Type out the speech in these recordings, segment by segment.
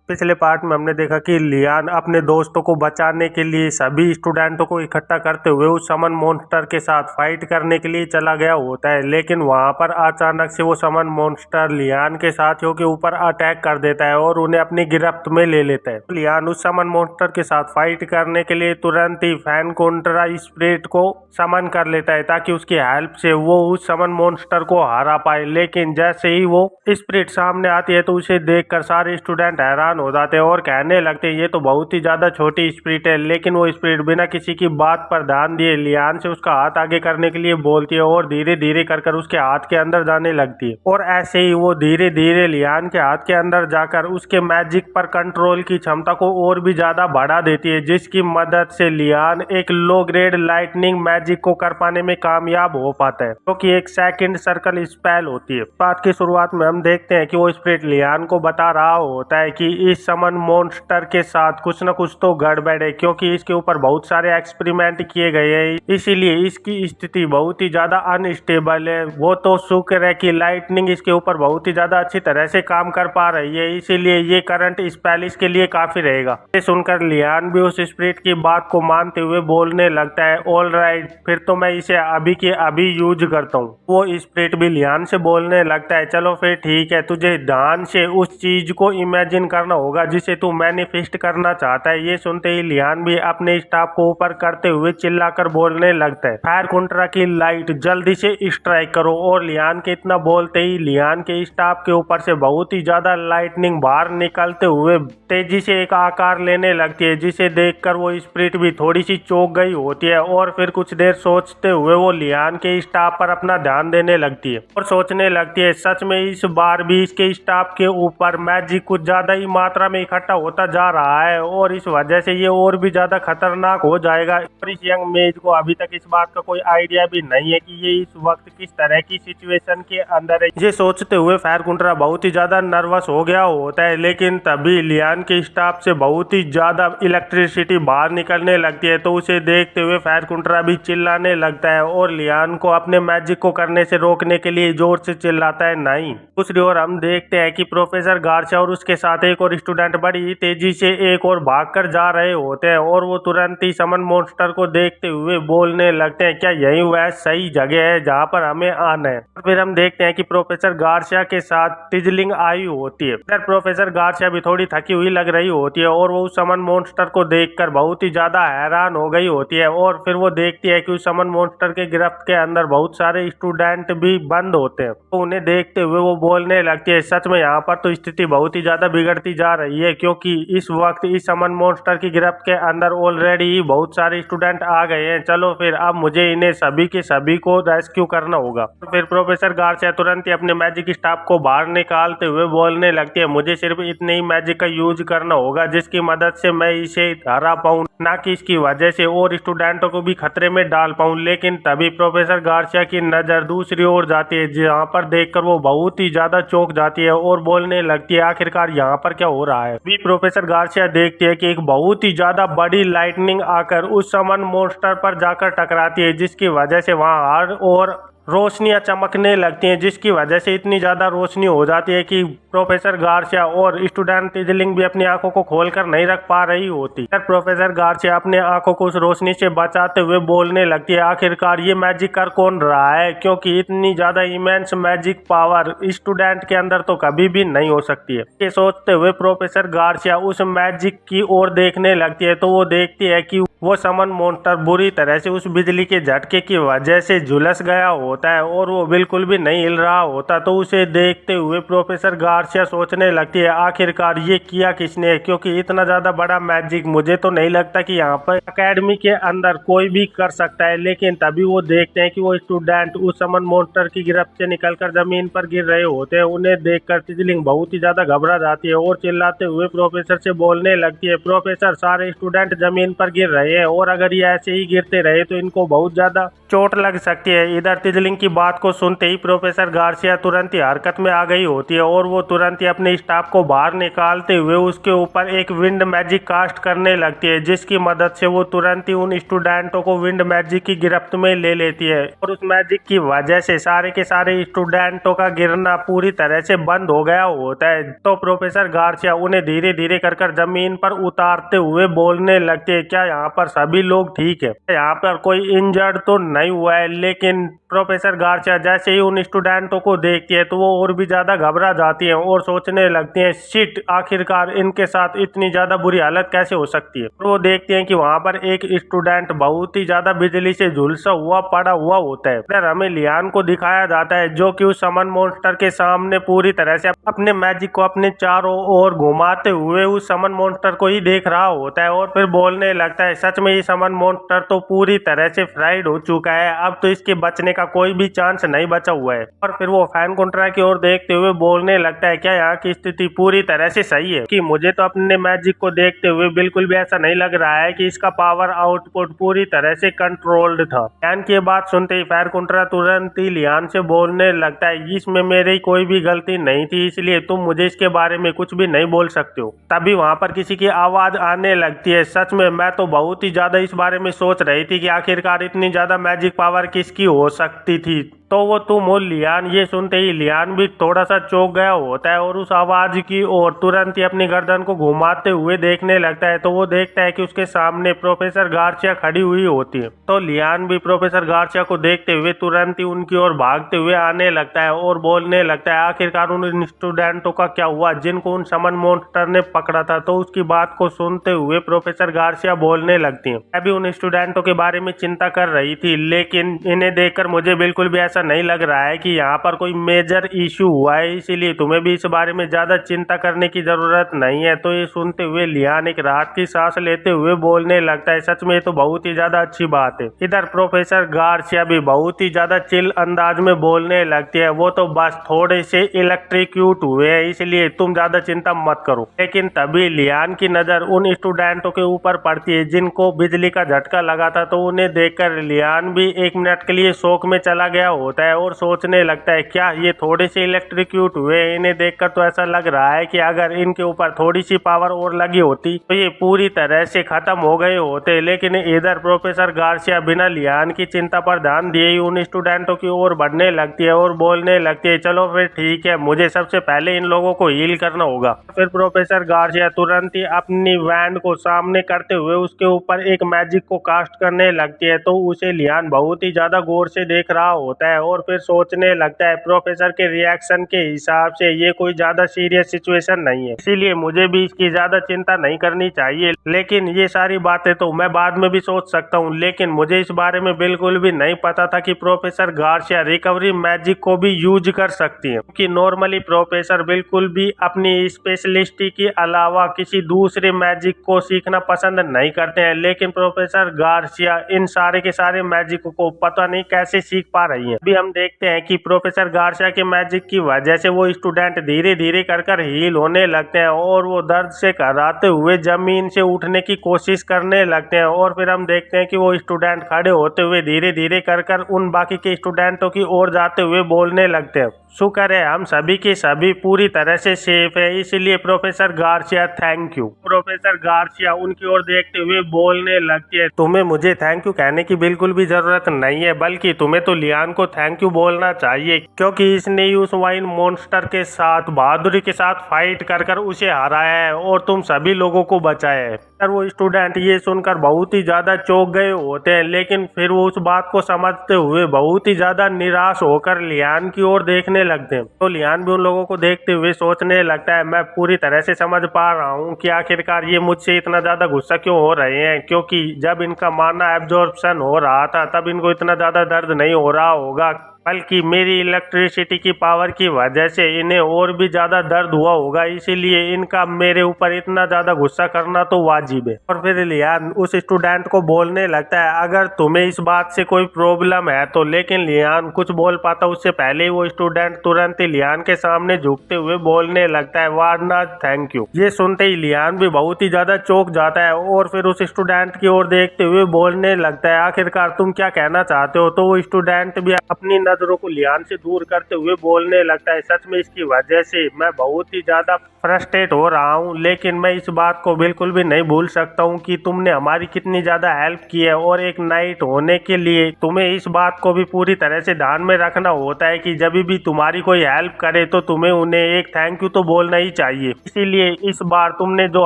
पिछले पार्ट में हमने देखा कि लियान अपने दोस्तों को बचाने के लिए सभी स्टूडेंटों को इकट्ठा करते हुए उस समन मॉन्स्टर के साथ फाइट करने के लिए चला गया होता है, लेकिन वहां पर अचानक से वो समन मॉन्स्टर लियान के साथियों के ऊपर अटैक कर देता है और उन्हें अपनी गिरफ्त में ले लेता है। लियान उस समन मॉन्स्टर के साथ फाइट करने के लिए तुरंत ही फैनकुंट्रा स्पिरिट को समन कर लेता है ताकि उसकी हेल्प से वो उस समन मॉन्स्टर को हरा पाए। लेकिन जैसे ही वो स्पिरिट सामने आती है तो उसे देखकर सारे स्टूडेंट हैरान हो जाते हैं और कहने लगते हैं ये तो बहुत ही ज्यादा छोटी स्पिरिट है। लेकिन वो स्पिरिट बिना किसी की बात पर ध्यान दिए लियान से उसका हाथ आगे करने के लिए बोलती है और धीरे धीरे कर उसके हाथ के अंदर जाने लगती है। और ऐसे ही वो धीरे धीरे लियान के हाथ के अंदर जाकर उसके मैजिक पर कंट्रोल की क्षमता को और भी ज्यादा बढ़ा देती है, जिसकी मदद से लियान एक लो ग्रेड लाइटनिंग मैजिक को कर पाने में कामयाब हो पाता है, क्योंकि एक सेकंड सर्कल स्पेल होती है। बात की शुरुआत में हम देखते हैं कि वो स्पिरिट लियान को बता रहा होता है कि इस समन मॉन्स्टर के साथ कुछ न कुछ तो गड़बड़ है, क्योंकि इसके ऊपर बहुत सारे एक्सपेरिमेंट किए गए हैं, इसीलिए इसकी स्थिति बहुत ही ज्यादा अनस्टेबल है। वो तो शुक्र है कि लाइटनिंग इसके ऊपर बहुत ही ज्यादा अच्छी तरह से काम कर पा रही है, इसीलिए ये करंट स्पेल इसके लिए काफी रहेगा। ये सुनकर लियान भी उस स्पिरिट की बात को मानते हुए बोलने लगता है, ऑल राइट, फिर तो मैं इसे अभी के अभी यूज करता हूँ। वो स्पिरिट भी लियान से बोलने लगता है, चलो फिर ठीक है, तुझे ध्यान से उस चीज को इमेजिन करना होगा जिसे तू मैनिफेस्ट करना चाहता है। ये सुनते ही लियान भी अपने स्टाफ को ऊपर करते हुए चिल्लाकर बोलने लगता है, फैनकुंट्रा की लाइट जल्दी से स्ट्राइक करो। और लियान के इतना बोलते ही लियान के स्टाफ के ऊपर से बहुत ही ज्यादा लाइटनिंग बाहर निकलते हुए तेजी से एक आकार लेने लगती है, जिसे देखकर वो स्पिरिट भी थोड़ी सी चौंक गई होती है और फिर कुछ देर सोचते हुए वो लियान के स्टाफ पर अपना ध्यान देने लगती है और सोचने लगती है, सच में इस बार भी इसके स्टाफ के ऊपर मैजिक कुछ ज्यादा ही मात्रा में इकट्ठा होता जा रहा है और इस वजह से ये और भी ज्यादा खतरनाक हो जाएगा। और इस यंग मेज को अभी तक इस बात का कोई आइडिया भी नहीं है कि ये इस वक्त किस तरह की सिचुएशन के अंदर है। ये सोचते हुए फैनकुंट्रा बहुत ही ज्यादा नर्वस हो गया होता है, लेकिन तभी लियान के स्टाफ से बहुत ही ज्यादा इलेक्ट्रिसिटी बाहर निकलने लगती है, तो उसे देखते हुए फैनकुंट्रा भी चिल्लाने लगता है और लियान को अपने मैजिक को करने से रोकने के लिए जोर से चिल्लाता है, नहीं। दूसरी ओर हम देखते हैं कि प्रोफेसर गार्सिया और उसके साथ एक और स्टूडेंट बड़ी तेजी से एक और भागकर जा रहे होते हैं और वो तुरंत ही समन मॉन्स्टर को देखते हुए बोलने लगते हैं, क्या यही वह सही जगह है जहाँ पर हमें आना है। और फिर हम देखते हैं कि प्रोफेसर गार्सिया के साथ टिजलिंग आई होती है। फिर प्रोफेसर गार्सिया भी थोड़ी थकी हुई लग रही होती है और वो उस समन मॉन्स्टर को देखकर बहुत ही ज्यादा हैरान हो गई होती है और फिर वो देखती है कि उस समन मॉन्स्टर के गिरफ्त के अंदर बहुत सारे स्टूडेंट भी बंद होते हैं। तो उन्हें देखते हुए वो बोलने लगती है, सच में यहाँ पर तो स्थिति बहुत ही ज्यादा बिगड़ती जा रही है, क्योंकि इस वक्त इस समन मॉन्स्टर की गिरफ्त के अंदर ऑलरेडी ही बहुत सारे स्टूडेंट आ गए हैं। चलो फिर अब मुझे इन्हें सभी के सभी को रेस्क्यू करना होगा। तो फिर प्रोफेसर गार्सिया तुरंत ही अपने मैजिक स्टाफ को बाहर निकालते हुए बोलने लगती है, मुझे सिर्फ इतने ही मैजिक का यूज करना होगा जिसकी मदद से मैं इसे हरा पाऊं, ना कि इसकी वजह से और स्टूडेंटों को भी खतरे में डाल पाऊं। लेकिन तभी प्रोफेसर गार्सिया की नजर दूसरी ओर जाती है, जहाँ पर देखकर वो बहुत ही ज्यादा चौंक जाती है और बोलने लगती है, आखिरकार यहाँ पर क्या हो रहा है। भी प्रोफेसर गार्सिया देखती है कि एक बहुत ही ज्यादा बड़ी लाइटनिंग आकर उस समन मॉन्स्टर पर जाकर टकराती है, जिसकी वजह से वहाँ हर और रोशनियां चमकने लगती हैं, जिसकी वजह से इतनी ज्यादा रोशनी हो जाती है कि प्रोफेसर गार्सिया और स्टूडेंट टिजलिंग भी अपनी आंखों को खोलकर नहीं रख पा रही होती। फिर प्रोफेसर गार्सिया अपने आंखों को उस रोशनी से बचाते हुए बोलने लगती है, आखिरकार ये मैजिक कर कौन रहा है, क्योंकि इतनी ज्यादा इमेंस मैजिक पावर स्टूडेंट के अंदर तो कभी भी नहीं हो सकती है। ये सोचते हुए प्रोफेसर गार्सिया उस मैजिक की ओर देखने लगती है, तो वो देखती है कि वो समन मॉन्स्टर बुरी तरह से उस बिजली के झटके की वजह से झुलस गया होता है और वो बिल्कुल भी नहीं हिल रहा होता। तो उसे देखते हुए प्रोफेसर गार्सिया सोचने लगती है, आखिरकार ये किया किसने, क्योंकि इतना ज्यादा बड़ा मैजिक मुझे तो नहीं लगता कि यहाँ पर एकेडमी के अंदर कोई भी कर सकता है। लेकिन तभी वो देखते हैं कि वो स्टूडेंट उस समन मॉन्स्टर की गिरफ्त से निकलकर जमीन पर गिर रहे होते हैं। उन्हें देखकर टिजलिंग बहुत ही ज्यादा घबरा जाती है और चिल्लाते हुए प्रोफेसर से बोलने लगती है, प्रोफेसर सारे स्टूडेंट जमीन पर गिर रहे हैं और अगर ये ऐसे ही गिरते रहे तो इनको बहुत ज्यादा चोट लग सकती है। इधर तिजलिंग रिसाइकलिंग की बात को सुनते ही प्रोफेसर गार्सिया तुरंत ही हरकत में आ गई होती है और वो तुरंत ही अपने स्टाफ को बाहर निकालते हुए उसके ऊपर एक विंड मैजिक कास्ट करने लगती है, जिसकी मदद से वो तुरंत ही उन स्टूडेंटों को विंड मैजिक की गिरफ्त में ले लेती है और उस मैजिक की वजह से सारे के सारे स्टूडेंटों का गिरना पूरी तरह से बंद हो गया होता है। तो प्रोफेसर गार्सिया उन्हें धीरे धीरे कर जमीन पर उतारते हुए बोलने लगते हैं, क्या यहाँ पर सभी लोग ठीक है, यहाँ पर कोई इंजर्ड तो नहीं हुआ है। लेकिन प्रोफेसर गार्सिया जैसे ही उन स्टूडेंटों को देखती है तो वो और भी ज्यादा घबरा जाती है और सोचने लगती है, शिट, आखिरकार इनके साथ इतनी ज्यादा बुरी हालत कैसे हो सकती है। तो वो देखते हैं कि वहाँ पर एक स्टूडेंट बहुत ही ज्यादा बिजली से झुलसा हुआ पड़ा हुआ होता है। फिर हमें लियान को दिखाया जाता है जो कि उस समन मॉन्स्टर के सामने पूरी तरह से अपने मैजिक को अपने चारों ओर घुमाते हुए उस समन मॉन्स्टर को ही देख रहा होता है और फिर बोलने लगता है, सच में ये समन मॉन्स्टर तो पूरी तरह से फ्राइड हो चुका है, अब तो इसके बचने का कोई भी चांस नहीं बचा हुआ है। और फिर वो फैन कॉन्ट्रा की ओर देखते हुए बोलने लगता है, क्या यहाँ की स्थिति पूरी तरह से सही है? कि मुझे तो अपने मैजिक को देखते हुए बिल्कुल भी ऐसा नहीं लग रहा है कि इसका पावर आउटपुट पूरी तरह से कंट्रोल्ड था। लियान की बात सुनते ही फैन कॉन्ट्रा तुरंत ही लियान से बोलने लगता है, इसमें मेरी कोई भी गलती नहीं थी, इसलिए तुम मुझे इसके बारे में कुछ भी नहीं बोल सकते हो। तभी वहाँ पर किसी की आवाज आने लगती है, सच में मैं तो बहुत ही ज्यादा इस बारे में सोच रही थी कि आखिरकार इतनी ज्यादा मैजिक पावर किसकी हो सकती थी। तो वो तुम हो लियान। ये सुनते ही लियान भी थोड़ा सा चौंक गया होता है और उस आवाज की ओर तुरंत ही अपनी गर्दन को घुमाते हुए देखने लगता है। तो वो देखता है कि उसके सामने प्रोफेसर गार्सिया खड़ी हुई होती है। तो लियान भी प्रोफेसर गार्सिया को देखते हुए तुरंत ही उनकी ओर भागते हुए आने लगता है और बोलने लगता है, आखिरकार उन स्टूडेंटों का क्या हुआ जिनको उन समन मॉन्स्टर ने पकड़ा था। तो उसकी बात को सुनते हुए प्रोफेसर गार्सिया बोलने लगती है, मैं भी उन स्टूडेंटों के बारे में चिंता कर रही थी, लेकिन इन्हें देखकर मुझे बिल्कुल भी नहीं लग रहा है कि यहाँ पर कोई मेजर इशू हुआ है, इसीलिए तुम्हें भी इस बारे में ज्यादा चिंता करने की जरूरत नहीं है। तो ये सुनते हुए लियान एक राहत की सांस लेते हुए बोलने लगता है, सच में तो बहुत ही ज्यादा अच्छी बात है। इधर प्रोफेसर गार्सिया भी बहुत ही ज्यादा चिल अंदाज में बोलने लगती है, वो तो बस थोड़े से इलेक्ट्रिक्यूट हुए हैं, इसलिए तुम ज्यादा चिंता मत करो। लेकिन तभी लियान की नजर उन स्टूडेंटों के ऊपर पड़ती है जिनको बिजली का झटका लगा था। तो उन्हें देखकर लियान भी एक मिनट के लिए शौक में चला गया होता है और सोचने लगता है, क्या ये थोड़े से इलेक्ट्रिक्यूट हुए? इन्हें देखकर तो ऐसा लग रहा है कि अगर इनके ऊपर थोड़ी सी पावर और लगी होती तो ये पूरी तरह से खत्म हो गए होते। लेकिन इधर प्रोफेसर गार्सिया बिना लियान की चिंता पर ध्यान दिए ही उन स्टूडेंटों की ओर बढ़ने लगती है और बोलने लगती है, चलो फिर ठीक है, मुझे सबसे पहले इन लोगों को हील करना होगा। फिर प्रोफेसर गार्सिया तुरंत ही अपनी वैंड को सामने करते हुए उसके ऊपर एक मैजिक को कास्ट करने लगती है। तो उसे लियान बहुत ही ज्यादा गौर से देख रहा होता है और फिर सोचने लगता है, प्रोफेसर के रिएक्शन के हिसाब से ये कोई ज्यादा सीरियस सिचुएशन नहीं है, इसीलिए मुझे भी इसकी ज्यादा चिंता नहीं करनी चाहिए। लेकिन ये सारी बातें तो मैं बाद में भी सोच सकता हूँ, लेकिन मुझे इस बारे में बिल्कुल भी नहीं पता था कि प्रोफेसर गार्सिया रिकवरी मैजिक को भी यूज कर सकती है, क्योंकि नॉर्मली प्रोफेसर बिल्कुल भी अपनी स्पेशलिस्टी के अलावा किसी दूसरे मैजिक को सीखना पसंद नहीं करते हैं। लेकिन प्रोफेसर गार्सिया इन सारे के सारे मैजिक को पता नहीं कैसे सीख पा रही है। अभी हम देखते हैं कि प्रोफेसर गार्सिया के मैजिक की वजह से वो स्टूडेंट धीरे धीरे कर हील होने लगते हैं और वो दर्द से कराते हुए जमीन से उठने की कोशिश करने लगते हैं। और फिर हम देखते हैं कि वो स्टूडेंट खड़े होते हुए धीरे धीरे कर उन बाकी के स्टूडेंटों की ओर जाते हुए बोलने लगते हैं, शुक्र है हम सभी के सभी पूरी तरह से सेफ है, इसलिए professor Garcia thank you. Professor Garcia उनकी ओर देखते हुए बोलने लगती है, तुम्हें मुझे थैंक यू कहने की बिल्कुल भी जरूरत नहीं है, बल्कि तुम्हें तो लियान को थैंक यू बोलना चाहिए, क्योंकि इसने उस वाइन मॉन्स्टर के साथ बहादुरी के साथ फाइट कर उसे हराया है और तुम सभी लोगों को बचाया है। वो स्टूडेंट ये सुनकर बहुत ही ज्यादा चौंक गए होते हैं, लेकिन फिर वो उस बात को समझते हुए बहुत ही ज्यादा निराश होकर लियान की ओर देखने लगते हैं। तो लियान भी उन लोगों को देखते हुए सोचने लगता है, मैं पूरी तरह से समझ पा रहा हूँ कि आखिरकार ये मुझसे इतना ज्यादा गुस्सा क्यों हो रहे हैं, क्योंकि जब इनका माना एब्जॉर्प्शन हो रहा था तब इनको इतना ज्यादा दर्द नहीं हो रहा होगा, बल्कि मेरी इलेक्ट्रिसिटी की पावर की वजह से इन्हें और भी ज्यादा दर्द हुआ होगा, इसीलिए इनका मेरे ऊपर इतना ज्यादा गुस्सा करना तो वाजिब है। और फिर लियान उस स्टूडेंट को बोलने लगता है, अगर तुम्हें इस बात से कोई प्रॉब्लम है तो। लेकिन लियान कुछ बोल पाता उससे पहले ही वो स्टूडेंट तुरंत ही लियान के सामने झुकते हुए बोलने लगता है, वारनाथ थैंक यू। ये सुनते ही लियान भी बहुत ही ज्यादा चौंक जाता है और फिर उस स्टूडेंट की ओर देखते हुए बोलने लगता है, आखिरकार तुम क्या कहना चाहते हो। तो वो स्टूडेंट भी अपनी नजरों को लियान से दूर करते हुए बोलने लगता है, सच में इसकी वजह से मैं बहुत ही ज्यादा फ्रस्ट्रेट हो रहा हूँ, लेकिन मैं इस बात को बिल्कुल भी नहीं भूल सकता हूँ कि तुमने हमारी कितनी ज्यादा हेल्प की है, और एक नाइट होने के लिए तुम्हें इस बात को भी पूरी तरह से ध्यान में रखना होता है कि जब भी तुम्हारी कोई हेल्प करे तो तुम्हें उन्हें एक थैंक यू तो बोलना ही चाहिए। इसीलिए इस बार तुमने जो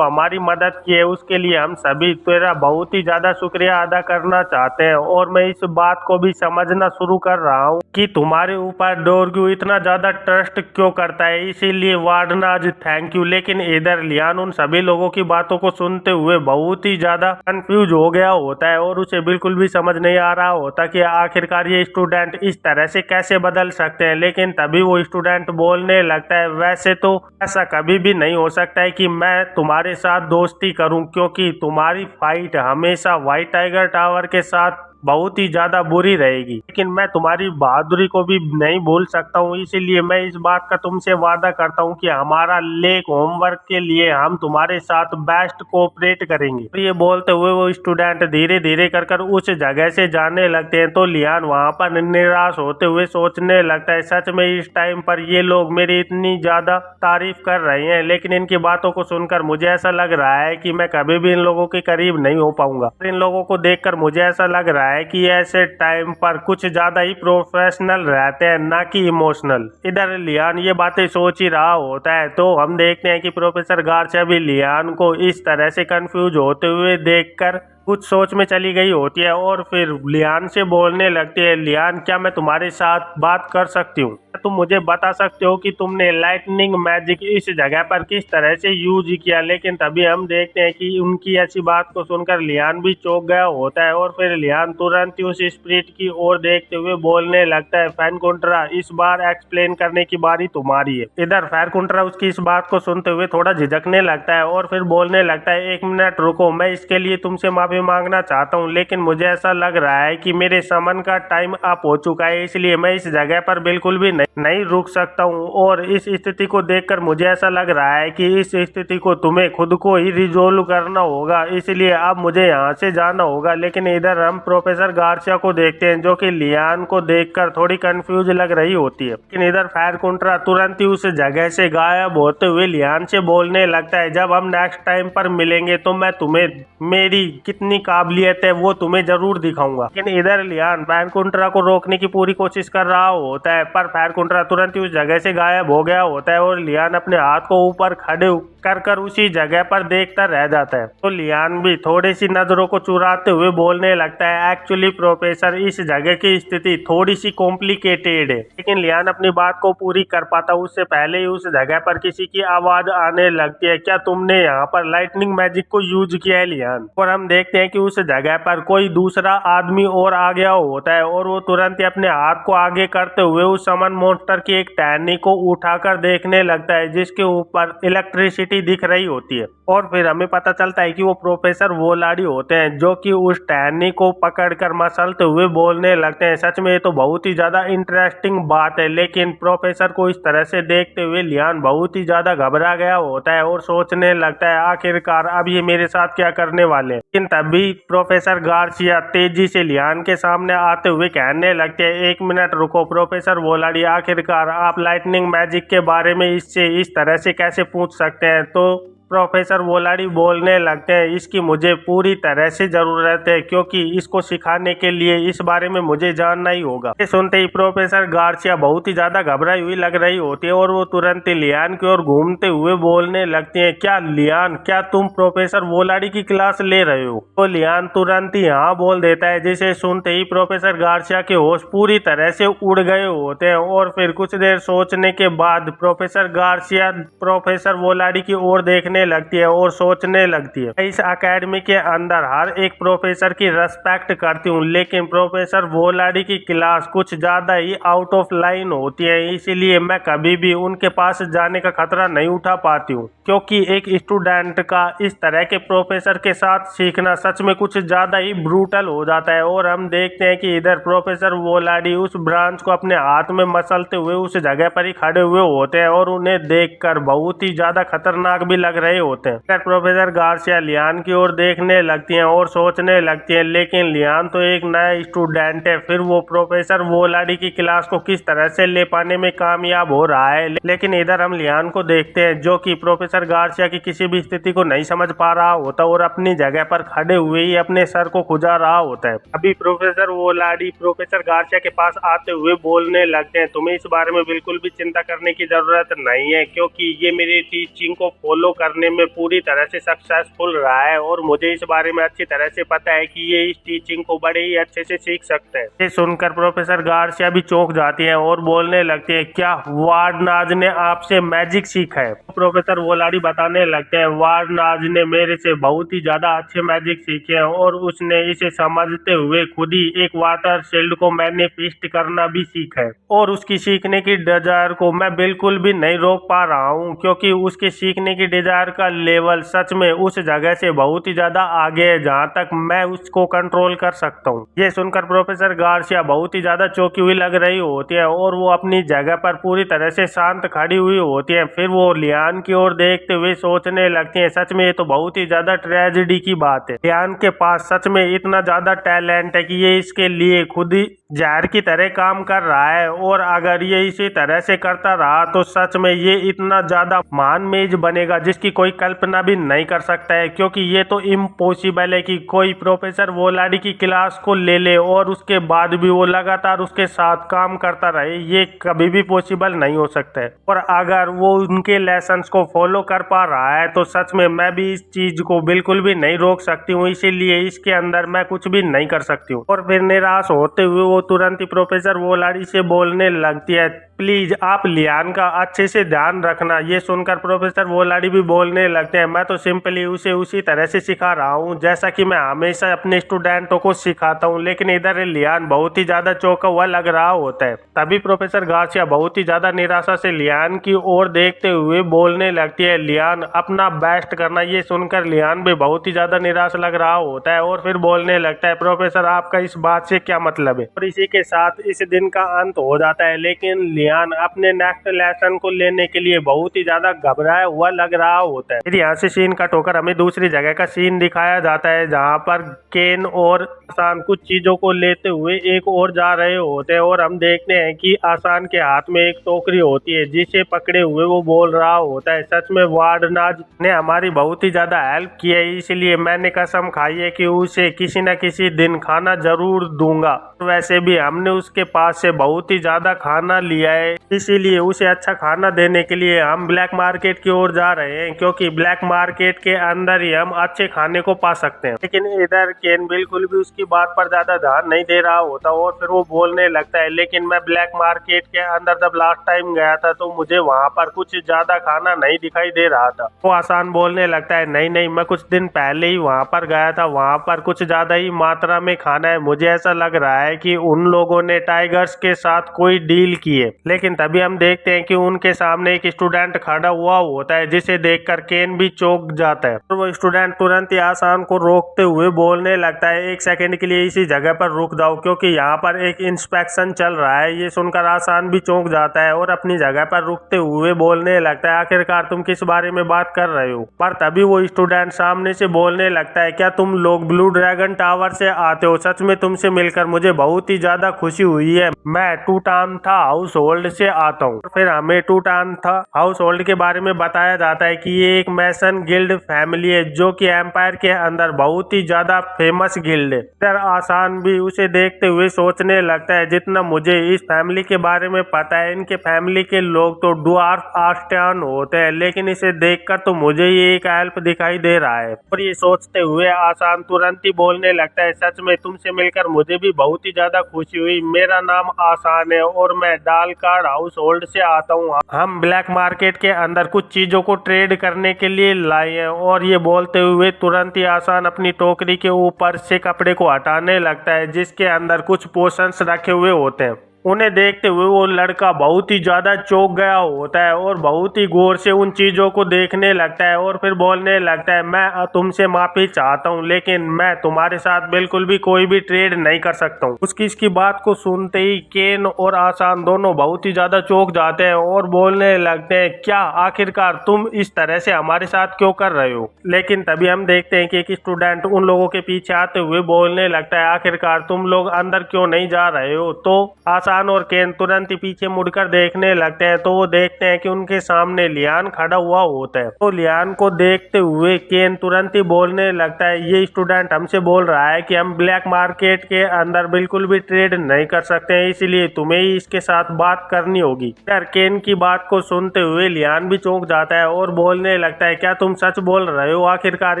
हमारी मदद की है उसके लिए हम सभी तेरा बहुत ही ज्यादा शुक्रिया अदा करना चाहते हैं, और मैं इस बात को भी समझना शुरू कर रहा हूँ कि तुम्हारे ऊपर डोरग्यू इतना ज्यादा ट्रस्ट क्यों करता है, इसीलिए वार्डन आज थैंक यू। लेकिन इधर लियान उन सभी लोगों की बातों को सुनते हुए बहुत ही ज्यादा कंफ्यूज हो गया होता है, और उसे बिल्कुल भी समझ नहीं आ रहा होता कि आखिरकार ये स्टूडेंट इस तरह से कैसे बदल सकते हैं। लेकिन तभी वो स्टूडेंट बोलने लगता है, वैसे तो ऐसा कभी भी नहीं हो सकता है कि मैं तुम्हारे साथ दोस्ती करूं, क्योंकि तुम्हारी फाइट हमेशा व्हाइट टाइगर टावर के साथ बहुत ही ज्यादा बुरी रहेगी, लेकिन मैं तुम्हारी बहादुरी को भी नहीं भूल सकता हूँ। इसीलिए मैं इस बात का तुमसे वादा करता हूँ कि हमारा लेक होमवर्क के लिए हम तुम्हारे साथ बेस्ट कोऑपरेट करेंगे। तो ये बोलते हुए वो स्टूडेंट धीरे धीरे कर उस जगह से जाने लगते हैं। तो लियान वहाँ पर निराश होते हुए सोचने लगता है, सच में इस टाइम पर ये लोग मेरी इतनी ज्यादा तारीफ कर रहे हैं, लेकिन इनकी बातों को सुनकर मुझे ऐसा लग रहा है कि मैं कभी भी इन लोगों के करीब नहीं हो पाऊंगा। इन लोगों को देखकर मुझे ऐसा लग रहा है कि ऐसे टाइम पर कुछ ज्यादा ही प्रोफेशनल रहते हैं, ना कि इमोशनल। इधर लियान ये बातें सोच ही रहा होता है, तो हम देखते हैं कि प्रोफेसर गार्सिया भी लियान को इस तरह से कंफ्यूज होते हुए देखकर कुछ सोच में चली गई होती है, और फिर लियान से बोलने लगती है, लियान क्या मैं तुम्हारे साथ बात कर सकती हूँ? तुम मुझे बता सकते हो कि तुमने लाइटनिंग मैजिक इस जगह पर किस तरह से यूज किया? लेकिन तभी हम देखते हैं कि उनकी ऐसी बात को सुनकर लियान भी चौंक गया होता है, और फिर लियान तुरंत ही उस स्पिरिट की ओर देखते हुए बोलने लगता है, फैनकुंट्रा इस बार एक्सप्लेन करने की बारी तुम्हारी है। इधर फैनकुंट्रा उसकी इस बात को सुनते हुए थोड़ा झिझकने लगता है, और फिर बोलने लगता है, एक मिनट रुको, मैं इसके लिए तुमसे माफी मांगना चाहता हूँ, लेकिन मुझे ऐसा लग रहा है कि मेरे समन का टाइम अप हो चुका है, इसलिए मैं इस जगह पर बिल्कुल भी नहीं रुक सकता हूँ। और इस स्थिति को देखकर मुझे ऐसा लग रहा है कि इस स्थिति को तुम्हें खुद को ही रिजोल्व करना होगा, इसलिए अब मुझे यहाँ से जाना होगा। लेकिन इधर हम प्रोफेसर गार्सिया को देखते हैं, जो कि लियान को देखकर थोड़ी कंफ्यूज लग रही होती है। लेकिन इधर फैनकुंट्रा तुरंत ही उस जगह से गायब होते हुए लियान से बोलने लगता है, जब हम नेक्स्ट टाइम पर मिलेंगे तो मैं तुम्हें मेरी कितनी काबिलियत है वो तुम्हें जरूर दिखाऊंगा। लेकिन इधर लियान फैनकुंट्रा को रोकने की पूरी कोशिश कर रहा होता है, पर फैनकुंट्रा तुरंत ही उस जगह से गायब हो गया होता है, और लियान अपने हाथ को ऊपर खड़े कर उसी जगह पर देखता रह जाता है। तो लियान भी थोड़ी सी नजरों को चुराते हुए बोलने लगता है, एक्चुअली प्रोफेसर इस जगह की स्थिति थोड़ी सी कॉम्प्लिकेटेड है। लेकिन लियान अपनी बात को पूरी कर पाता उससे पहले ही उस जगह पर किसी की आवाज आने लगती है, क्या तुमने यहाँ पर लाइटनिंग मैजिक को यूज किया है लियान? और हम देखते हैं कि उस जगह पर कोई दूसरा आदमी और आ गया होता है, और वो तुरंत ही अपने हाथ को आगे करते हुए उस समन मॉन्स्टर की एक टहनी को उठाकर देखने लगता है, जिसके ऊपर इलेक्ट्रिसिटी दिख रही होती है। और फिर हमें पता चलता है कि वो प्रोफेसर वोलाडी होते हैं, जो कि उस टहनी को पकड़कर मसलते हुए बोलने लगते हैं, सच में ये तो बहुत ही ज्यादा इंटरेस्टिंग बात है। लेकिन प्रोफेसर को इस तरह से देखते हुए लियान बहुत ही ज्यादा घबरा गया होता है, और सोचने लगता है, आखिरकार अब ये मेरे साथ क्या करने वाले हैं। लेकिन तभी प्रोफेसर गार्सिया तेजी से लियान के सामने आते हुए कहने लगते हैं, एक मिनट रुको प्रोफेसर वोलाडी, आखिरकार आप लाइटनिंग मैजिक के बारे में इससे इस तरह से कैसे पूछ सकते हैं? तो प्रोफेसर वोलाडी बोलने लगते हैं, इसकी मुझे पूरी तरह से जरूरत है, क्योंकि इसको सिखाने के लिए इस बारे में मुझे जानना ही होगा। ये सुनते ही प्रोफेसर गार्सिया बहुत ही ज्यादा घबराई हुई लग रही होती है, और वो तुरंत ही लियान की ओर घूमते हुए बोलने लगती है, क्या लियान, क्या तुम प्रोफेसर वोलाडी की क्लास ले रहे हो? तो लियान तुरंत ही हाँ बोल देता है, जिसे सुनते ही प्रोफेसर गार्सिया के होश पूरी तरह से उड़ गए होते हैं। और फिर कुछ देर सोचने के बाद प्रोफेसर गार्सिया प्रोफेसर वोलाडी की ओर देखने लगती है और सोचने लगती है, इस एकेडमी के अंदर हर एक प्रोफेसर की रेस्पेक्ट करती हूँ, लेकिन प्रोफेसर वोलाडी की क्लास कुछ ज्यादा ही आउट ऑफ लाइन होती है, इसीलिए मैं कभी भी उनके पास जाने का खतरा नहीं उठा पाती हूँ, क्योंकि एक स्टूडेंट का इस तरह के प्रोफेसर के साथ सीखना सच में कुछ ज्यादा ही ब्रूटल हो जाता है। और हम देखते हैं कि इधर प्रोफेसर वोलाडी उस ब्रांच को अपने हाथ में मसलते हुए उस जगह पर ही खड़े हुए होते हैं, और उन्हें देखकर बहुत ही ज्यादा खतरनाक भी लग रहे होते हैं। फिर प्रोफेसर गार्सिया लियान की ओर देखने लगती हैं और सोचने लगती हैं, लेकिन लियान तो एक नया स्टूडेंट है, फिर वो प्रोफेसर वोलाडी की क्लास को किस तरह से ले पाने में कामयाब हो रहा है। लेकिन इधर हम लियान को देखते हैं जो कि प्रोफेसर गार्सिया की किसी भी स्थिति को नहीं समझ पा रहा होता और अपनी जगह पर खड़े हुए ही अपने सर को खुजा रहा होता है। अभी प्रोफेसर वोलाडी प्रोफेसर गार्सिया के पास आते हुए बोलने लगते हैं, तुम्हें इस बारे में बिल्कुल भी चिंता करने की जरूरत नहीं है, क्योंकि ये मेरी टीचिंग को फॉलो करने में पूरी तरह से सक्सेसफुल रहा है और मुझे इस बारे में अच्छी तरह से पता है कि ये इस टीचिंग को बड़े ही अच्छे से सीख सकते हैं। ये सुनकर प्रोफेसर गार्सिया भी चौंक जाती हैं और बोलने लगती है, क्या वार्डनाज ने आपसे मैजिक सीखा है? प्रोफेसर वोलाडी बताने लगते हैं, वार्डनाज ने मेरे से बहुत ही ज्यादा अच्छे मैजिक सीखे हैं और उसने इसे समझते हुए खुद ही एक वाटर शील्ड को मैनिफेस्ट करना भी सीखा है और उसकी सीखने की डिजायर को मैं बिल्कुल भी नहीं रोक पा रहा हूँ, क्योंकि उसके सीखने की डिजायर का लेवल सच में उस जगह से बहुत ही ज्यादा आगे है जहाँ तक मैं उसको कंट्रोल कर सकता हूँ। ये सुनकर प्रोफेसर गार्सिया बहुत ही ज्यादा चौंकी हुई लग रही होती है और वो अपनी जगह पर पूरी तरह से शांत खड़ी हुई होती है। फिर वो लियान की ओर देखते हुए सोचने लगती है, सच में ये तो बहुत ही ज्यादा ट्रेजेडी की बात है। लियान के पास सच में इतना ज्यादा टैलेंट है कि ये इसके लिए खुद ही जहर की तरह काम कर रहा है और अगर ये इसी तरह से करता रहा तो सच में ये इतना ज्यादा महान मेज बनेगा जिसकी कोई कल्पना भी नहीं कर सकता है, क्योंकि ये तो इम्पॉसिबल है कि कोई प्रोफेसर वोलाडी की क्लास को ले ले और उसके बाद भी वो लगातार उसके साथ काम करता रहे। ये कभी भी पॉसिबल नहीं हो सकता है और अगर वो उनके लेसन्स को फॉलो कर पा रहा है तो सच में मैं भी इस चीज को बिल्कुल भी नहीं रोक सकती हूँ, इसीलिए इसके अंदर मैं कुछ भी नहीं कर सकती हूँ। और फिर निराश होते हुए वो तुरंत ही प्रोफेसर वोलाडी से बोलने लगती है, प्लीज आप लियान का अच्छे से ध्यान रखना। ये सुनकर प्रोफेसर वोलाडी भी बोलने लगते हैं, मैं तो सिंपली उसे उसी तरह से सिखा रहा हूँ जैसा कि मैं हमेशा अपने स्टूडेंटों को सिखाता हूँ। लेकिन इधर लियान बहुत ही ज्यादा चौंका हुआ लग रहा होता है। तभी प्रोफेसर गार्सिया बहुत ही ज्यादा निराशा से लियान की ओर देखते हुए बोलने लगती है, लियान अपना बेस्ट करना। ये सुनकर लियान भी बहुत ही ज्यादा निराश लग रहा होता है और फिर बोलने लगता है, प्रोफेसर आपका इस बात से क्या मतलब है? और इसी के साथ इस दिन का अंत हो जाता है। लेकिन लियान अपने नेक्स्ट लेसन को लेने के लिए बहुत ही ज्यादा घबराया हुआ लग रहा होता है। फिर यहाँ से सीन कट होकर हमें दूसरी जगह का सीन दिखाया जाता है जहाँ पर केन और आसान कुछ चीजों को लेते हुए एक और जा रहे होते हैं और हम देखते हैं कि आसान के हाथ में एक टोकरी होती है जिसे पकड़े हुए वो बोल रहा होता है, सच में वार्डनाज ने हमारी बहुत ही ज्यादा हेल्प की है, इसलिए मैंने कसम खाई है कि उसे किसी न किसी दिन खाना जरूर दूंगा। वैसे भी हमने उसके पास से बहुत ही ज्यादा खाना लिया है, इसीलिए उसे अच्छा खाना देने के लिए हम ब्लैक मार्केट की ओर जा रहे हैं, क्योंकि ब्लैक मार्केट के अंदर ही हम अच्छे खाने को पा सकते हैं। लेकिन इधर केन बिल्कुल भी उसकी बात पर ज्यादा ध्यान नहीं दे रहा होता और फिर वो बोलने लगता है, लेकिन मैं ब्लैक मार्केट के अंदर जब लास्ट टाइम गया था तो मुझे वहाँ पर कुछ ज्यादा खाना नहीं दिखाई दे रहा था। वो आसान बोलने लगता है, नहीं नहीं, मैं कुछ दिन पहले ही वहाँ पर गया था, वहाँ पर कुछ ज्यादा ही मात्रा में खाना है। मुझे ऐसा लग रहा है कि उन लोगों ने टाइगर्स के साथ कोई डील की है। लेकिन तभी हम देखते हैं कि उनके सामने एक स्टूडेंट खड़ा हुआ होता है जिसे देखकर केन भी चौंक जाता है और वो स्टूडेंट तुरंत ही आसान को रोकते हुए बोलने लगता है, एक सेकंड के लिए इसी जगह पर रुक जाओ क्योंकि यहाँ पर एक इंस्पेक्शन चल रहा है। ये सुनकर आसान भी चौंक जाता है और अपनी जगह पर रुकते हुए बोलने लगता है, आखिरकार तुम किस बारे में बात कर रहे हो? पर तभी वो स्टूडेंट सामने से बोलने लगता है, क्या तुम लोग ब्लू ड्रैगन टावर से आते हो? सच में तुमसे मिलकर मुझे बहुत ही ज्यादा खुशी हुई है। मैं टूटानथा हाउस होल्ड से आता हूँ। फिर हमें टूटानथा हाउस होल्ड के बारे में बताया जाता है कि ये एक मैसन गिल्ड फैमिली है जो कि एम्पायर के अंदर बहुत ही ज्यादा फेमस गिल्ड है। फिर आसान भी उसे देखते हुए सोचने लगता है, जितना मुझे इस फैमिली के बारे में पता है, इनके फैमिली के लोग तो डुआर्फ आर्टियन होते हैं, लेकिन इसे देखकर तो मुझे ये एक एल्फ दिखाई दे रहा है। और ये सोचते हुए आसान तुरंत ही बोलने लगता है, सच में तुमसे मिलकर मुझे भी बहुत ही ज्यादा खुशी हुई। मेरा नाम आसान है और मैं डालकार्ड हाउस होल्ड से आता हूँ। हम ब्लैक मार्केट के अंदर कुछ चीजों को ट्रेड करने के लिए लाए हैं। और ये बोलते हुए तुरंत ही आसान अपनी टोकरी के ऊपर से कपड़े को हटाने लगता है जिसके अंदर कुछ पोशंस रखे हुए होते हैं। उन्हें देखते हुए वो लड़का बहुत ही ज्यादा चौंक गया होता है और बहुत ही गौर से उन चीजों को देखने लगता है और फिर बोलने लगता है, मैं तुमसे माफी चाहता हूँ लेकिन मैं तुम्हारे साथ बिल्कुल भी कोई भी ट्रेड नहीं कर सकता हूँ। उसकी इसकी बात को सुनते ही केन और आसान दोनों बहुत ही ज्यादा चौंक जाते हैं और बोलने लगते हैं, क्या आखिरकार तुम इस तरह से हमारे साथ क्यों कर रहे हो। लेकिन तभी हम देखते हैं कि एक स्टूडेंट उन लोगों के पीछे आते हुए बोलने लगता है, आखिरकार तुम लोग अंदर क्यों नहीं जा रहे हो। तो आसान और केन तुरंत ही पीछे मुड़कर देखने लगते हैं तो वो देखते हैं कि उनके सामने लियान खड़ा हुआ होता है। तो लियान को देखते हुए केन तुरंत ही बोलने लगता है, ये स्टूडेंट हमसे बोल रहा है कि हम ब्लैक मार्केट के अंदर बिल्कुल भी ट्रेड नहीं कर सकते हैं, इसलिए तुम्हें ही इसके साथ बात करनी होगी। यार केन की बात को सुनते हुए लियान भी चौंक जाता है और बोलने लगता है, क्या तुम सच बोल रहे हो, आखिरकार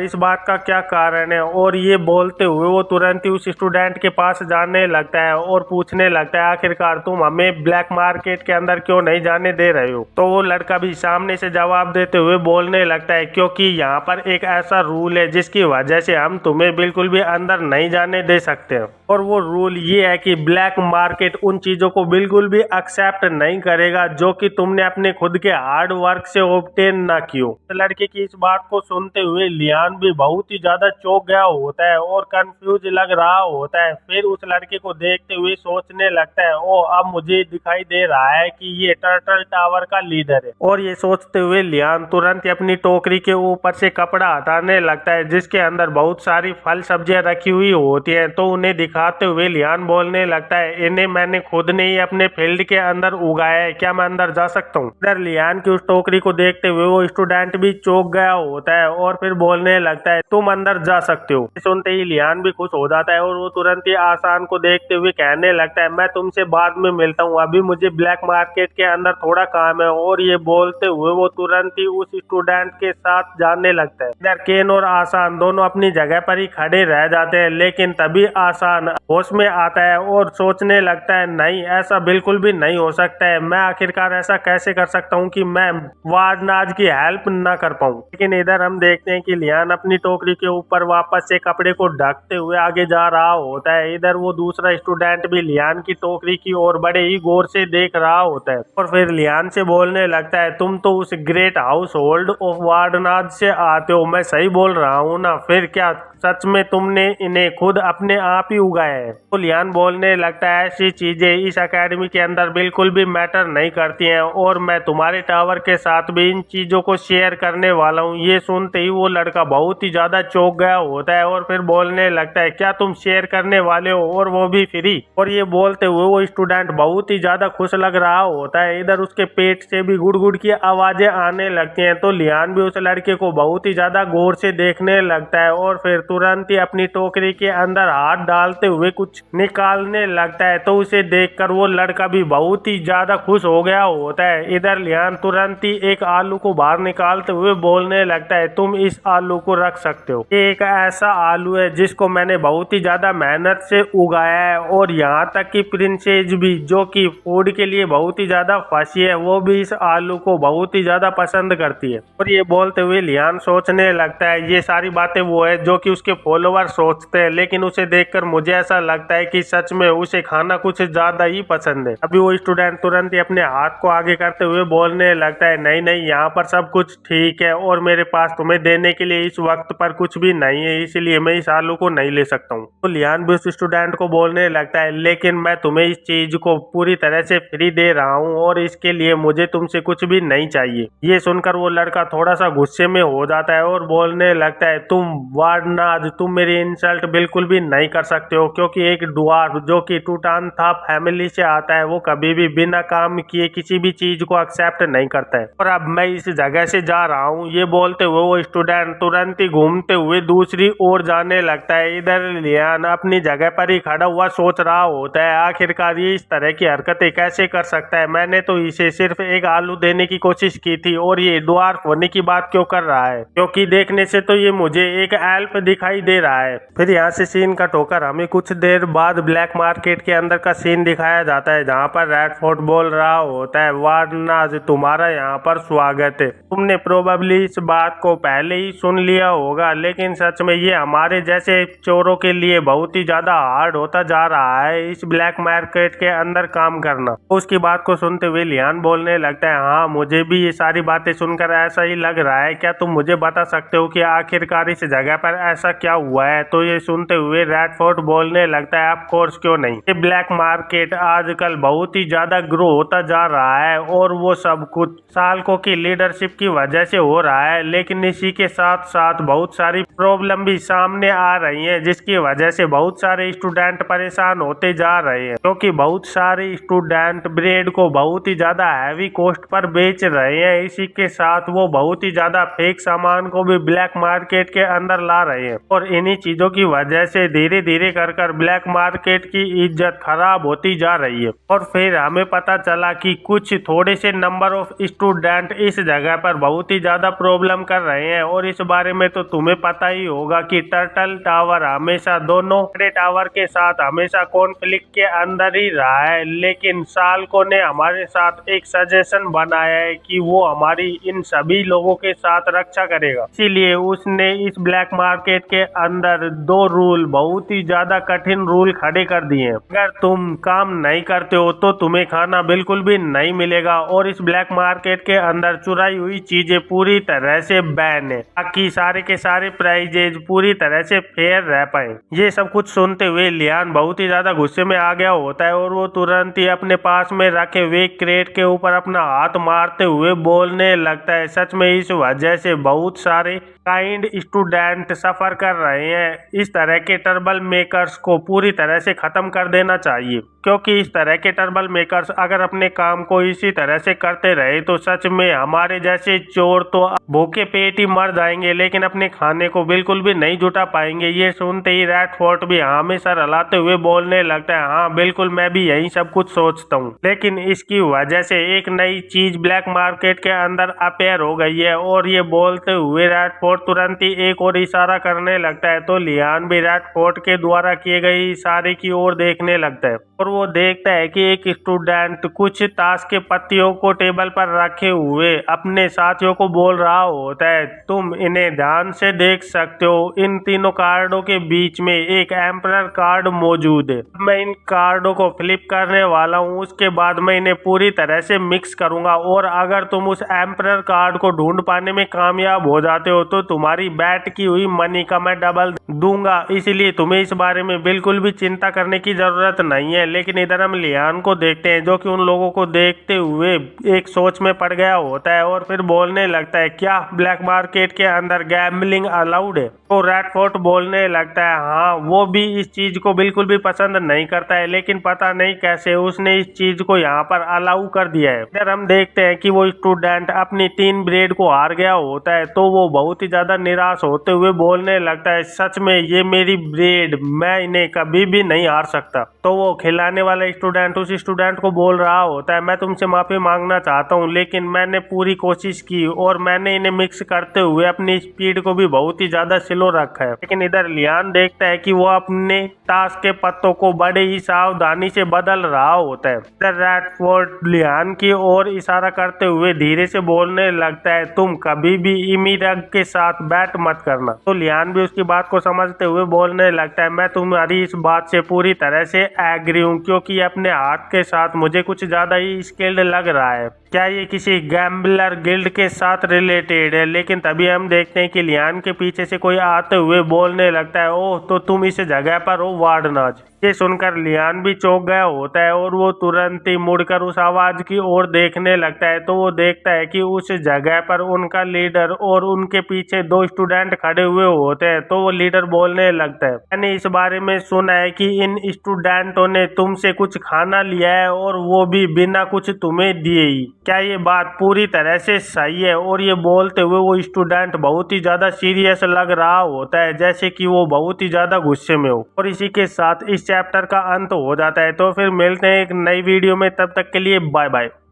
इस बात का क्या कारण है। और ये बोलते हुए वो तुरंत ही उस स्टूडेंट के पास जाने लगता है और पूछने लगता है, आखिरकार तुम हमें ब्लैक मार्केट के अंदर क्यों नहीं जाने दे रहे हो। तो वो लड़का भी सामने से जवाब देते हुए बोलने लगता है, क्योंकि यहाँ पर एक ऐसा रूल है जिसकी वजह से हम तुम्हें बिल्कुल भी अंदर नहीं जाने दे सकते। और वो रूल ये है कि ब्लैक मार्केट उन चीजों को बिल्कुल भी एक्सेप्ट नहीं करेगा जो कि तुमने अपने खुद के हार्ड वर्क से ऑब्टेन ना कियो। तो लड़के की इस बात को सुनते हुए लियान भी बहुत ही ज्यादा चौंक गया होता है और कंफ्यूज लग रहा होता है। फिर उस लड़के को देखते हुए सोचने लगता है, ओ अब मुझे दिखाई दे रहा है कि ये टर्टल टावर का लीडर है। और ये सोचते हुए लियान तुरंत ही अपनी टोकरी के ऊपर से कपड़ा हटाने लगता है जिसके अंदर बहुत सारी फल सब्जियां रखी हुई होती हैं। तो उन्हें दिखाते हुए लियान बोलने लगता है, इन्हें मैंने खुद ने ही अपने फील्ड के अंदर उगाया है, क्या मैं अंदर जा सकता हूँ। इधर लियान की उस टोकरी को देखते हुए वो स्टूडेंट भी चौंक गया होता है और फिर बोलने लगता है, तुम अंदर जा सकते हो। सुनते ही लियान भी खुश हो जाता है और वो तुरंत ही आसान को देखते हुए कहने लगता है, मैं तुमसे बाद में मिलता हूँ, अभी मुझे ब्लैक मार्केट के अंदर थोड़ा काम है। और ये बोलते हुए वो तुरंत ही उस स्टूडेंट के साथ जाने लगता है। इधर केन और आसान दोनों अपनी जगह पर ही खड़े रह जाते हैं, लेकिन तभी आसान होश में आता है और सोचने लगता है, नहीं ऐसा बिल्कुल भी नहीं हो सकता है, मैं आखिरकार ऐसा कैसे कर सकता हूँ कि मैं वार्डनाज की हेल्प ना कर पाऊँ। लेकिन इधर हम देखते हैं कि लियान अपनी टोकरी के ऊपर वापस से कपड़े को ढकते हुए आगे जा रहा होता है। इधर वो दूसरा स्टूडेंट भी लियान की टोकरी की ओर बड़े ही गौर से देख रहा होता है और फिर लियान से बोलने लगता है, तुम तो उस ग्रेट हाउस होल्ड ऑफ वार्डनाज से आते हो, मैं सही बोल रहा हूँ ना, फिर क्या सच में तुमने इन्हें खुद अपने आप ही उगाया है। तो लियान बोलने लगता है, ऐसी चीजें इस एकेडमी के अंदर बिल्कुल भी मैटर नहीं करती हैं और मैं तुम्हारे टावर के साथ भी इन चीजों को शेयर करने वाला हूँ। ये सुनते ही वो लड़का बहुत ही ज्यादा चौंक गया होता है और फिर बोलने लगता है, क्या तुम शेयर करने वाले हो और वो भी फ्री। और ये बोलते हुए वो स्टूडेंट बहुत ही ज्यादा खुश लग रहा होता है। इधर उसके पेट से भी गुड़ गुड़ की आवाजें आने लगती हैं। तो लियान भी उस लड़के को बहुत ही ज्यादा गौर से देखने लगता है और फिर तुरंत ही अपनी टोकरी के अंदर हाथ डालते हुए कुछ निकालने लगता है। तो उसे देखकर वो लड़का भी बहुत ही ज्यादा खुश हो गया होता है। इधर लियान तुरंत ही एक आलू को बाहर निकालते हुए बोलने लगता है, तुम इस आलू को रख सकते हो, ये एक ऐसा आलू है जिसको मैंने बहुत ही ज्यादा मेहनत से उगाया है और यहाँ तक कि प्रिंसेस भी जो कि फूड के लिए बहुत ही ज्यादा फंसी है, वो भी इस आलू को बहुत ही ज्यादा पसंद करती है। और ये बोलते हुए लियान सोचने लगता है, ये सारी बातें वो है जो कि उसके फॉलोवर सोचते हैं, लेकिन उसे देखकर मुझे ऐसा लगता है कि सच में उसे खाना कुछ ज्यादा ही पसंद है। अभी वो स्टूडेंट तुरंत ही अपने हाथ को आगे करते हुए बोलने लगता है, नहीं नहीं, यहाँ पर सब कुछ ठीक है और मेरे पास तुम्हें देने के लिए इस वक्त पर कुछ भी नहीं है, इसलिए मैं इस आलू को नहीं ले सकता हूँ। तो लियान भी उस स्टूडेंट को बोलने लगता है, लेकिन मैं तुम्हें इस चीज को पूरी तरह से फ्री दे रहा हूँ और इसके लिए मुझे तुमसे कुछ भी नहीं चाहिए। ये सुनकर वो लड़का थोड़ा सा गुस्से में हो जाता है और बोलने लगता है, तुम वार्डनाज, तुम मेरी इंसल्ट बिल्कुल भी नहीं कर सकते हो, क्योंकि एक ड्वार्फ जो कि टूटानथाम फैमिली से आता है वो कभी भी बिना काम किए किसी भी चीज को एक्सेप्ट नहीं करता है। और अब मैं इस जगह से जा रहा हूँ। ये बोलते हुए वो स्टूडेंट तुरंत ही घूमते हुए दूसरी ओर जाने लगता है। इधर लियान अपनी जगह पर ही खड़ा हुआ सोच रहा होता है, आखिरकार ये इस तरह की हरकतें कैसे कर सकता है, मैंने तो इसे सिर्फ एक आलू देने की कोशिश की थी और ये ड्वार्फ होने की बात क्यों कर रहा है, क्योंकि देखने से तो ये मुझे एक एल्फ दिखाई दे रहा है। फिर यहाँ से सीन कट होकर हमें कुछ देर बाद ब्लैक मार्केट के अंदर का सीन दिखाया जाता है, जहाँ पर रैडफोर्ड बोल रहा होता है, वार्नाज तुम्हारा यहाँ पर स्वागत है। तुमने प्रोबेबली इस बात को पहले ही सुन लिया होगा, लेकिन सच में ये हमारे जैसे चोरों के लिए बहुत ही ज्यादा हार्ड होता जा रहा है इस ब्लैक मार्केट के अंदर काम करना। उसकी बात को सुनते हुए लियान बोलने लगता है, हाँ मुझे भी ये सारी बातें सुनकर ऐसा ही लग रहा है। क्या तुम मुझे बता सकते हो कि आखिरकार इस जगह पर ऐसा क्या हुआ है? तो ये सुनते हुए रैडफोर्ड बोलने लगता है, ऑफ कोर्स क्यों नहीं। ये ब्लैक मार्केट आजकल बहुत ही ज्यादा ग्रो होता जा रहा है और वो सब कुछ साल्को की लीडरशिप की वजह से हो रहा है, लेकिन इसी के साथ साथ बहुत सारी प्रॉब्लम भी सामने आ रही है, जिसकी वजह से बहुत सारे स्टूडेंट परेशान होते जा रहे हैं, क्योंकि बहुत सारे स्टूडेंट ब्रेड को बहुत ही ज्यादा हैवी कॉस्ट पर बेच रहे हैं। इसी के साथ वो बहुत ही ज्यादा फेक सामान को भी ब्लैक मार्केट के अंदर ला रहे हैं और इन्हीं चीजों की वजह से धीरे धीरे कर ब्लैक मार्केट की इज्जत खराब होती जा रही है। और फिर हमें पता चला कि कुछ थोड़े से नंबर ऑफ स्टूडेंट इस जगह पर बहुत ही ज्यादा प्रॉब्लम कर रहे हैं। और इस बारे में तो तुम्हें पता ही होगा कि टर्टल टावर हमेशा दोनों बड़े टावर के साथ हमेशा कॉन्फ्लिक्ट के अंदर ही रहा है, लेकिन साल्को ने हमारे साथ एक सजेशन बनाया है कि वो हमारी इन सभी लोगों के साथ रक्षा करेगा। इसीलिए उसने इस ब्लैक मार्केट के अंदर 2 रूल, बहुत ही ज्यादा कठिन रूल खड़े कर दिए हैं। अगर तुम काम नहीं करते हो तो तुम्हें खाना बिल्कुल भी नहीं मिलेगा और इस ब्लैक मार्केट के अंदर चुराई हुई चीजें पूरी तरह से बैन है, ताकि सारे के सारे प्राइजेज पूरी तरह से फेयर रह पाए। ये सब कुछ सुनते हुए लियान बहुत ही ज्यादा गुस्से में आ गया होता है और वो तुरंत ही अपने पास में रखे हुए क्रेट के ऊपर अपना हाथ मारते हुए बोलने लगता है, सच में इस वजह से बहुत सारे काइंड स्टूडेंट सफर कर रहे हैं। इस तरह के ट्रबल मेकर्स को पूरी तरह से खत्म कर देना चाहिए, क्योंकि इस तरह के ट्रबल मेकर्स अगर अपने काम को इसी तरह से करते रहे तो सच में हमारे जैसे चोर तो भूखे पेट ही मर जाएंगे, लेकिन अपने खाने को बिल्कुल भी नहीं जुटा पाएंगे। ये सुनते ही रैडफोर्ड भी हमेशा रलाते हुए बोलने लगता है, हाँ बिल्कुल मैं भी यही सब कुछ सोचता हूँ, लेकिन इसकी वजह से एक नई चीज ब्लैक मार्केट के अंदर अपेयर हो गई है। और ये बोलते हुए रैडफोर्ड तुरंत ही एक और इशारा करने लगता है, तो लियान भी रैडफोर्ड के द्वारा किए गए इशारे की ओर देखने लगता है और वो देखता है कि एक स्टूडेंट कुछ ताश के पत्तियों को टेबल पर रखे हुए अपने साथियों को बोल रहा होता है, तुम इन्हें ध्यान से देख सकते हो, इन तीनों कार्डों के बीच में एक एम्परर कार्ड मौजूद है। मैं इन कार्डों को फ्लिप करने वाला हूँ, उसके बाद मैं इन्हें पूरी तरह से मिक्स करूंगा और अगर तुम उस एम्परर कार्ड को ढूंढ पाने में कामयाब हो जाते हो तो तुम्हारी बैट की हुई मनी का मैं डबल दूंगा, इसलिए तुम्हें इस बारे में बिल्कुल भी चिंता करने की जरूरत नहीं है। लेकिन इधर हम लियान को देखते हैं, जो कि उन लोगों को देखते हुए एक सोच में पड़ गया होता है और फिर बोलने लगता है, क्या ब्लैक मार्केट के अंदर गैम्बलिंग अलाउड है? तो रैडफोर्ड बोलने लगता है, हाँ वो भी इस चीज को बिल्कुल भी पसंद नहीं करता है, लेकिन पता नहीं कैसे उसने इस चीज को यहाँ पर अलाउ कर दिया है। इधर हम देखते हैं कि वो स्टूडेंट अपनी 3 ब्रेड को हार गया होता है, तो वो बहुत ही ज्यादा निराश होते हुए बोलने लगता है, सच में ये मेरी ब्रेड, मैं इन्हें कभी भी नहीं हार सकता। तो वो खिलाने वाला स्टूडेंट उस स्टूडेंट को बोल रहा होता है, मैं तुमसे माफी मांगना चाहता हूँ, लेकिन मैंने पूरी कोशिश की और मैंने इन्हें मिक्स करते हुए अपनी स्पीड को भी बहुत ही ज्यादा स्लो रखा है। लेकिन इधर लियान देखता है कि वो अपने ताश के पत्तों को बड़े ही सावधानी से बदल रहा होता है। इधर रैडफोर्ड लियान की ओर इशारा करते हुए धीरे से बोलने लगता है, तुम कभी भी इमीरग के साथ बैट मत करना। तो लियान भी उसकी बात को समझते हुए बोलने लगता है, मैं तुम्हारी इस बात से पूरी तरह से एग्री हूँ, क्योंकि अपने हाथ के साथ मुझे कुछ ज्यादा ही स्किल्ड लग रहा है। क्या ये किसी गैम्बलर गिल्ड के साथ रिलेटेड है? लेकिन तभी हम देखते हैं कि लियान के पीछे से कोई आते हुए बोलने लगता है, ओह तो तुम इस जगह पर हो वार्डनाज। ये सुनकर लियान भी चौंक गया होता है और वो तुरंत ही मुड़कर उस आवाज की ओर देखने लगता है। तो वो देखता है कि उस जगह पर उनका लीडर और उनके पीछे 2 स्टूडेंट खड़े हुए होते हैं। तो वो लीडर बोलने लगता है, मैंने इस बारे में सुना है कि इन स्टूडेंटों ने तुमसे कुछ खाना लिया है और वो भी बिना कुछ तुम्हें दिए ही। क्या ये बात पूरी तरह से सही है? और ये बोलते हुए वो स्टूडेंट बहुत ही ज्यादा सीरियस लग रहा होता है, जैसे कि वो बहुत ही ज्यादा गुस्से में हो। और इसी के साथ इस चैप्टर का अंत हो जाता है। तो फिर मिलते हैं एक नई वीडियो में, तब तक के लिए बाय बाय।